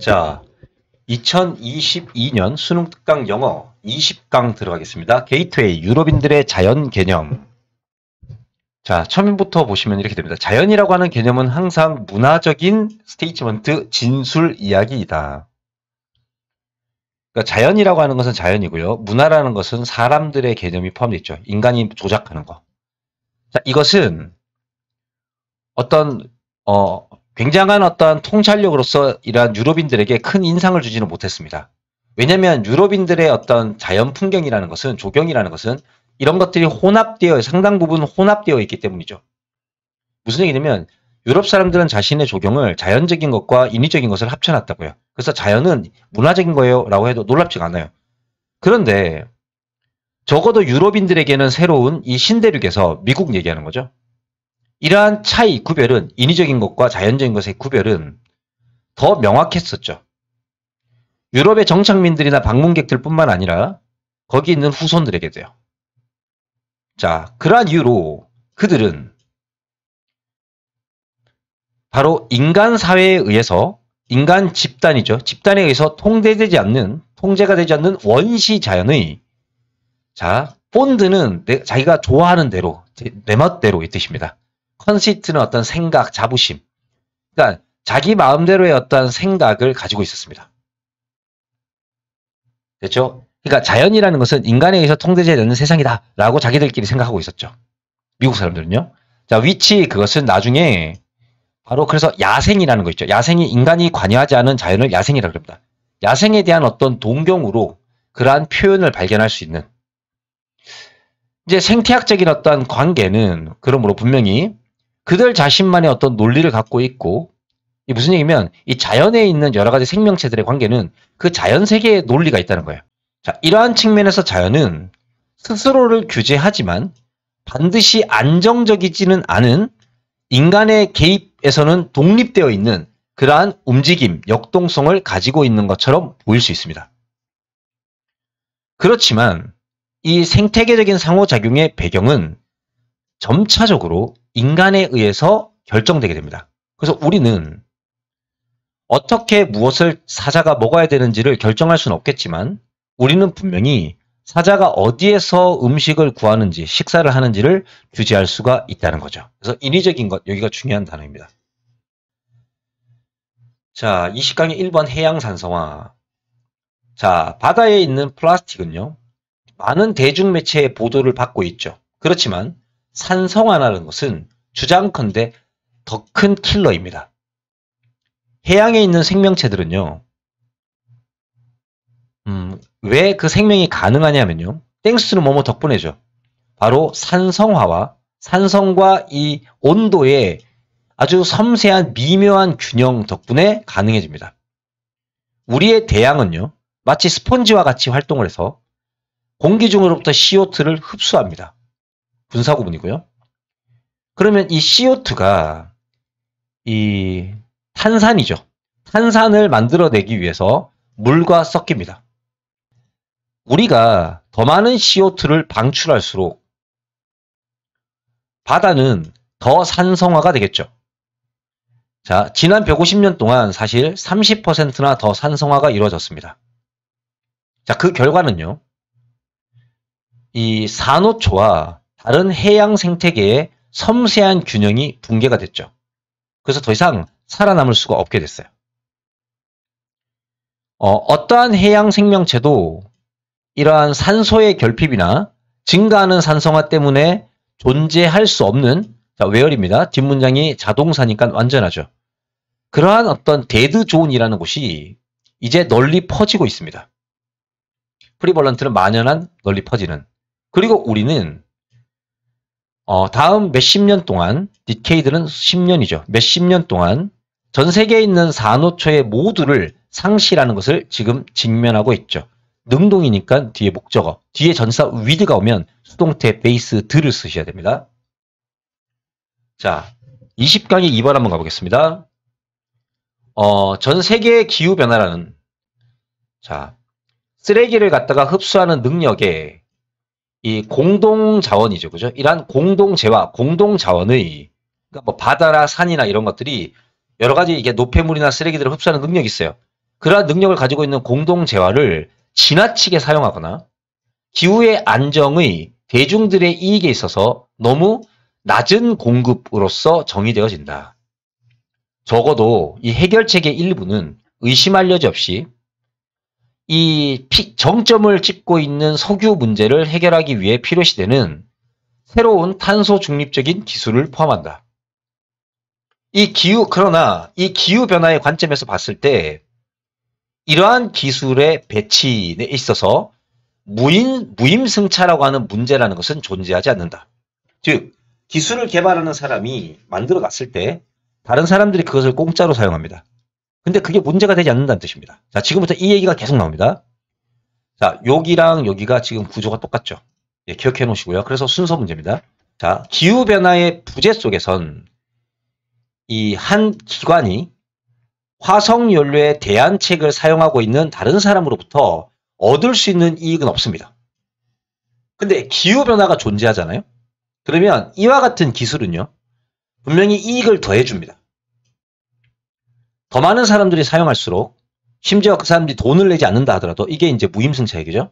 자, 2022년 수능 특강 영어 20강 들어가겠습니다. 게이트웨이, 유럽인들의 자연 개념. 자, 처음부터 보시면 이렇게 됩니다. 자연이라고 하는 개념은 항상 문화적인 스테이트먼트, 진술 이야기이다. 그러니까 자연이라고 하는 것은 자연이고요. 문화라는 것은 사람들의 개념이 포함되어 있죠. 인간이 조작하는 거. 자, 이것은 어떤 굉장한 어떤 통찰력으로서 이러한 유럽인들에게 큰 인상을 주지는 못했습니다. 왜냐하면 유럽인들의 어떤 자연 풍경이라는 것은, 조경이라는 것은 이런 것들이 상당 부분 혼합되어 있기 때문이죠. 무슨 얘기냐면 유럽 사람들은 자신의 조경을 자연적인 것과 인위적인 것을 합쳐놨다고요. 그래서 자연은 문화적인 거예요 라고 해도 놀랍지가 않아요. 그런데 적어도 유럽인들에게는 새로운 이 신대륙에서 미국 얘기하는 거죠. 이러한 차이, 구별은, 인위적인 것과 자연적인 것의 구별은 더 명확했었죠. 유럽의 정착민들이나 방문객들 뿐만 아니라 거기 있는 후손들에게도요. 자, 그러한 이유로 그들은 바로 인간 사회에 의해서, 인간 집단이죠. 집단에 의해서 통제가 되지 않는 원시 자연의, 자, 본드는 자기가 좋아하는 대로, 내 멋대로 이 뜻입니다. 컨시트는 어떤 생각, 자부심. 그러니까 자기 마음대로의 어떤 생각을 가지고 있었습니다. 됐죠? 그러니까 자연이라는 것은 인간에 의해서 통제되지 않는 세상이다 라고 자기들끼리 생각하고 있었죠. 미국 사람들은요. 자, 위치 그것은 나중에 바로 그래서 야생이라는 거 있죠. 야생이 인간이 관여하지 않은 자연을 야생이라고 합니다. 야생에 대한 어떤 동경으로 그러한 표현을 발견할 수 있는, 이제 생태학적인 어떤 관계는 그러므로 분명히 그들 자신만의 어떤 논리를 갖고 있고, 이 무슨 얘기냐면 이 자연에 있는 여러 가지 생명체들의 관계는 그 자연 세계의 논리가 있다는 거예요. 자, 이러한 측면에서 자연은 스스로를 규제하지만 반드시 안정적이지는 않은, 인간의 개입에서는 독립되어 있는 그러한 움직임, 역동성을 가지고 있는 것처럼 보일 수 있습니다. 그렇지만 이 생태계적인 상호작용의 배경은 점차적으로 인간에 의해서 결정되게 됩니다. 그래서 우리는 어떻게 무엇을 사자가 먹어야 되는지를 결정할 수는 없겠지만 우리는 분명히 사자가 어디에서 음식을 구하는지, 식사를 하는지를 규제할 수가 있다는 거죠. 그래서 인위적인 것, 여기가 중요한 단어입니다. 자, 20강의 1번 해양산성화. 자, 바다에 있는 플라스틱은요, 많은 대중매체의 보도를 받고 있죠. 그렇지만 산성화라는 것은 주장컨대 더 큰 킬러입니다. 해양에 있는 생명체들은요, 왜 그 생명이 가능하냐면요, 땡스는 뭐뭐 덕분에죠. 바로 산성화와 산성과 이 온도의 아주 섬세한 미묘한 균형 덕분에 가능해집니다. 우리의 대양은요, 마치 스펀지와 같이 활동을 해서 공기 중으로부터 CO2를 흡수합니다. 분사구문이고요. 그러면 이 CO2가 이 탄산이죠. 탄산을 만들어내기 위해서 물과 섞입니다. 우리가 더 많은 CO2를 방출할수록 바다는 더 산성화가 되겠죠. 자, 지난 150년 동안 사실 30%나 더 산성화가 이루어졌습니다. 자, 그 결과는요, 이 산호초와 다른 해양 생태계의 섬세한 균형이 붕괴가 됐죠. 그래서 더 이상 살아남을 수가 없게 됐어요. 어떠한 해양 생명체도 이러한 산소의 결핍이나 증가하는 산성화 때문에 존재할 수 없는, 자, 웨어입니다. 뒷문장이 자동사니까 완전하죠. 그러한 어떤 데드 존이라는 곳이 이제 널리 퍼지고 있습니다. 프리벌런트는 만연한 널리 퍼지는. 그리고 우리는 다음 몇십 년 동안, 디케이드는 10년이죠. 몇십 년 동안 전 세계에 있는 산호초의 모두를 상실하는 것을 지금 직면하고 있죠. 능동이니까 뒤에 목적어, 뒤에 전사 with가 오면 수동태 베이스 들을 쓰셔야 됩니다. 자, 20강의 2번 한번 가보겠습니다. 전 세계의 기후변화라는, 자, 쓰레기를 갖다가 흡수하는 능력에 이 공동자원이죠. 그죠? 이러한 공동재화, 공동자원의, 그러니까 뭐 바다나 산이나 이런 것들이 여러 가지 이게 노폐물이나 쓰레기들을 흡수하는 능력이 있어요. 그러한 능력을 가지고 있는 공동재화를 지나치게 사용하거나 기후의 안정의 대중들의 이익에 있어서 너무 낮은 공급으로서 정의되어진다. 적어도 이 해결책의 일부는 의심할 여지 없이 이 정점을 찍고 있는 석유 문제를 해결하기 위해 필요시되는 새로운 탄소 중립적인 기술을 포함한다. 그러나 이 기후 변화의 관점에서 봤을 때 이러한 기술의 배치에 있어서 무임승차라고 하는 문제라는 것은 존재하지 않는다. 즉, 기술을 개발하는 사람이 만들어놨을 때 다른 사람들이 그것을 공짜로 사용합니다. 근데 그게 문제가 되지 않는다는 뜻입니다. 자, 지금부터 이 얘기가 계속 나옵니다. 자, 여기랑 여기가 지금 구조가 똑같죠. 예, 기억해 놓으시고요. 그래서 순서 문제입니다. 자, 기후변화의 부재 속에선 이 한 기관이 화석연료의 대안책을 사용하고 있는 다른 사람으로부터 얻을 수 있는 이익은 없습니다. 근데 기후변화가 존재하잖아요. 그러면 이와 같은 기술은요, 분명히 이익을 더해줍니다. 더 많은 사람들이 사용할수록, 심지어 그 사람들이 돈을 내지 않는다 하더라도 이게 이제 무임승차 얘기죠.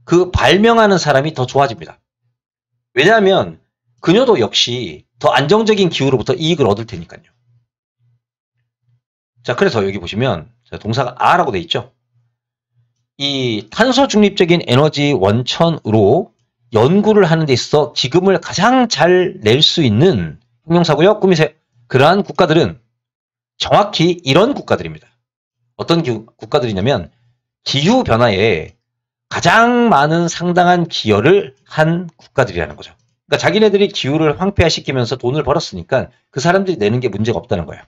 그 발명하는 사람이 더 좋아집니다. 왜냐하면 그녀도 역시 더 안정적인 기후로부터 이익을 얻을 테니까요. 자, 그래서 여기 보시면 동사가 a라고 돼 있죠. 이 탄소 중립적인 에너지 원천으로 연구를 하는 데 있어서 기금을 가장 잘 낼 수 있는 형용사고요. 꾸미세요. 그러한 국가들은 정확히 이런 국가들입니다. 어떤 국가들이냐면 기후변화에 가장 많은 상당한 기여를 한 국가들이라는 거죠. 그러니까 자기네들이 기후를 황폐화시키면서 돈을 벌었으니까 그 사람들이 내는 게 문제가 없다는 거예요.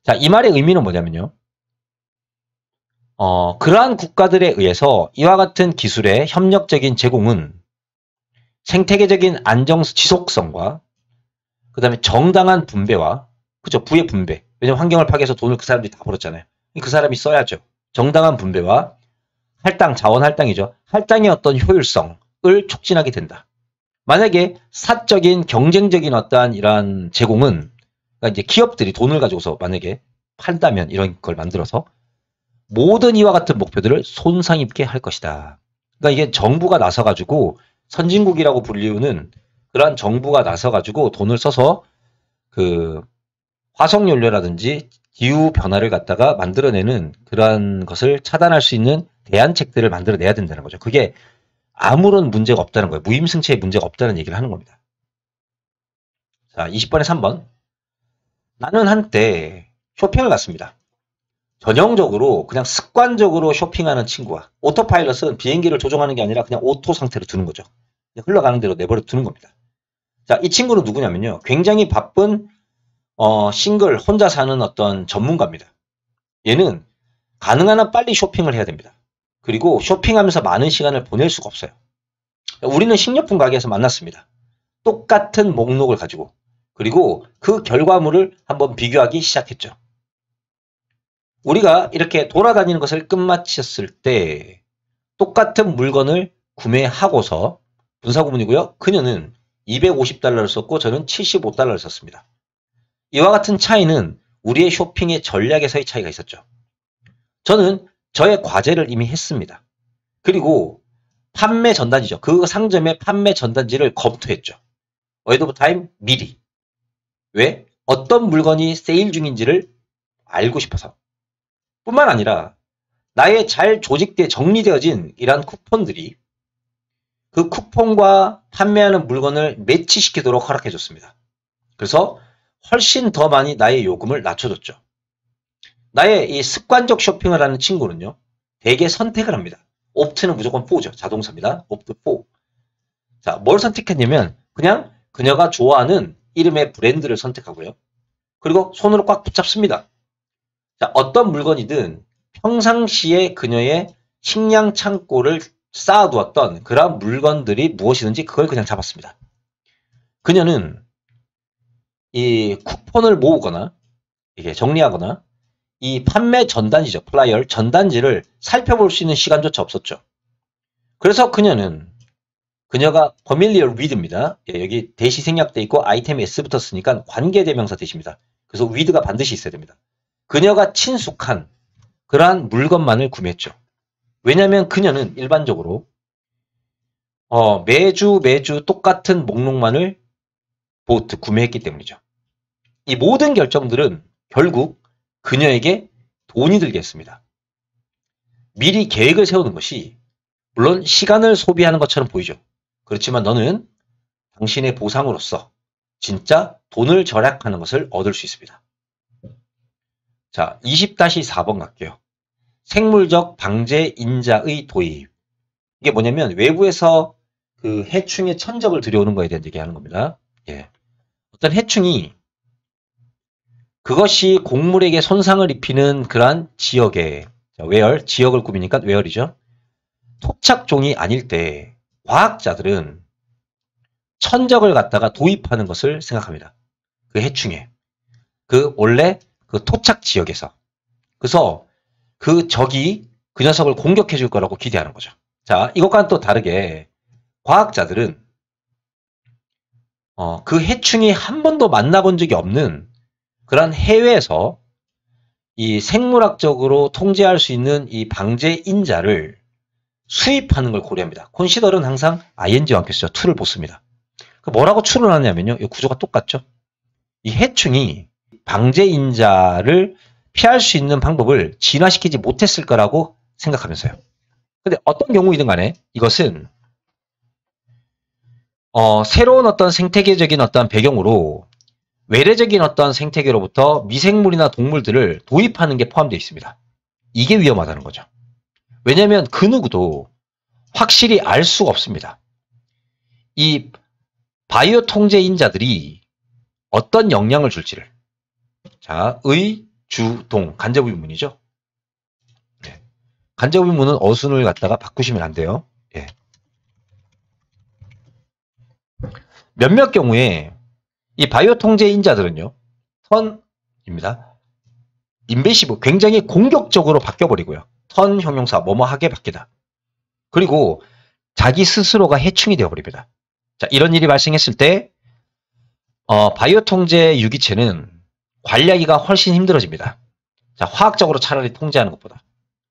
자, 이 말의 의미는 뭐냐면요. 그러한 국가들에 의해서 이와 같은 기술의 협력적인 제공은 생태계적인 지속성과 그 다음에 정당한 분배와, 그죠? 부의 분배. 왜냐면 환경을 파괴해서 돈을 그 사람들이 다 벌었잖아요. 그 사람이 써야죠. 정당한 분배와 자원 할당이죠. 할당의 어떤 효율성을 촉진하게 된다. 만약에 사적인 경쟁적인 어떠한 이러한 제공은, 그러니까 이제 기업들이 돈을 가지고서 만약에 판다면 이런 걸 만들어서 모든 이와 같은 목표들을 손상 입게 할 것이다. 그러니까 이게 정부가 나서가지고 선진국이라고 불리우는 그러한 정부가 나서가지고 돈을 써서 그 화석연료라든지 기후 변화를 갖다가 만들어내는 그러한 것을 차단할 수 있는 대안책들을 만들어내야 된다는 거죠. 그게 아무런 문제가 없다는 거예요. 무임승차에 문제가 없다는 얘기를 하는 겁니다. 자, 20번에 3번. 나는 한때 쇼핑을 갔습니다. 전형적으로 그냥 습관적으로 쇼핑하는 친구와, 오토파일럿은 비행기를 조종하는 게 아니라 그냥 오토 상태로 두는 거죠. 흘러가는 대로 내버려 두는 겁니다. 자, 이 친구는 누구냐면요. 굉장히 바쁜 싱글 혼자 사는 어떤 전문가입니다. 얘는 가능한 한 빨리 쇼핑을 해야 됩니다. 그리고 쇼핑하면서 많은 시간을 보낼 수가 없어요. 우리는 식료품 가게에서 만났습니다. 똑같은 목록을 가지고. 그리고 그 결과물을 한번 비교하기 시작했죠. 우리가 이렇게 돌아다니는 것을 끝마쳤을 때 똑같은 물건을 구매하고서, 분사구문이고요. 그녀는 $250를 썼고 저는 $75를 썼습니다. 이와 같은 차이는 우리의 쇼핑의 전략에서의 차이가 있었죠. 저는 저의 과제를 이미 했습니다. 그리고 판매 전단지죠. 그 상점의 판매 전단지를 검토했죠. ahead of time, 미리. 왜? 어떤 물건이 세일 중인지를 알고 싶어서. 뿐만 아니라 나의 잘 조직돼 정리되어진 이러한 쿠폰들이 그 쿠폰과 판매하는 물건을 매치시키도록 허락해줬습니다. 그래서 훨씬 더 많이 나의 요금을 낮춰줬죠. 나의 이 습관적 쇼핑을 하는 친구는요, 대개 선택을 합니다. 옵트는 무조건 4죠. 자동사입니다. 옵트 4. 자, 뭘 선택했냐면 그냥 그녀가 좋아하는 이름의 브랜드를 선택하고요. 그리고 손으로 꽉 붙잡습니다. 자, 어떤 물건이든 평상시에 그녀의 식량 창고를 쌓아두었던 그런 물건들이 무엇이든지 그걸 그냥 잡았습니다. 그녀는 이 쿠폰을 모으거나 이게 정리하거나 이 판매 전단지죠. 플라이어 전단지를 살펴볼 수 있는 시간조차 없었죠. 그래서 그녀가 familiar with입니다. 예, 여기 대시 생략돼 있고 아이템 s 붙었으니까 관계대명사 대시입니다. 그래서 with가 반드시 있어야 됩니다. 그녀가 친숙한 그러한 물건만을 구매했죠. 왜냐하면 그녀는 일반적으로 매주 똑같은 목록만을 구매했기 때문이죠. 이 모든 결정들은 결국 그녀에게 돈이 들게 했습니다. 미리 계획을 세우는 것이 물론 시간을 소비하는 것처럼 보이죠. 그렇지만 너는 당신의 보상으로서 진짜 돈을 절약하는 것을 얻을 수 있습니다. 자, 20-4번 갈게요. 생물적 방제 인자의 도입. 이게 뭐냐면 외부에서 그 해충의 천적을 들여오는 거에 대한 얘기하는 겁니다. 예. 어떤 해충이 그것이 곡물에게 손상을 입히는 그러한 지역에 외열, 지역을 꾸미니까 외열이죠. 토착종이 아닐 때 과학자들은 천적을 갖다가 도입하는 것을 생각합니다. 그 해충에. 원래 그 토착 지역에서. 그래서 그 적이 그 녀석을 공격해 줄 거라고 기대하는 거죠. 자, 이것과는 또 다르게 과학자들은 그 해충이 한 번도 만나본 적이 없는 그런 해외에서 이 생물학적으로 통제할 수 있는 이 방제 인자를 수입하는 걸 고려합니다. consider는 항상 ing와 함께 쓰죠. to를 붙습니다. 뭐라고 추론하냐면요. 이 구조가 똑같죠. 이 해충이 방제 인자를 피할 수 있는 방법을 진화시키지 못했을 거라고 생각하면서요. 근데 어떤 경우이든 간에 이것은 새로운 어떤 생태계적인 어떤 배경으로 외래적인 어떤 생태계로부터 미생물이나 동물들을 도입하는 게 포함되어 있습니다. 이게 위험하다는 거죠. 왜냐하면 그 누구도 확실히 알 수가 없습니다. 이 바이오 통제인자들이 어떤 영향을 줄지를. 자, 의, 주, 동, 간접의문이죠. 네. 간접의문은 어순을 갖다가 바꾸시면 안 돼요. 예. 몇몇 경우에 이 바이오 통제인자들은요, 턴입니다. 인베시브, 굉장히 공격적으로 바뀌어버리고요. 턴 형용사, 뭐뭐하게 바뀌다. 그리고 자기 스스로가 해충이 되어버립니다. 자, 이런 일이 발생했을 때, 바이오 통제 유기체는 관리하기가 훨씬 힘들어집니다. 자, 화학적으로 차라리 통제하는 것보다.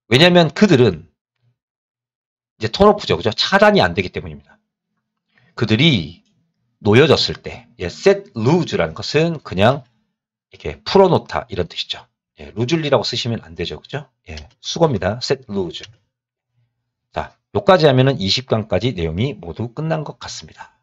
왜냐하면 그들은 이제 턴오프죠. 그죠? 차단이 안 되기 때문입니다. 그들이 놓여졌을 때, set loose라는 것은 그냥 이렇게 풀어놓다 이런 뜻이죠. 예, 루즐리라고 쓰시면 안 되죠. 그죠? 예, 수고입니다. set loose. 자, 여기까지 하면은 20강까지 내용이 모두 끝난 것 같습니다.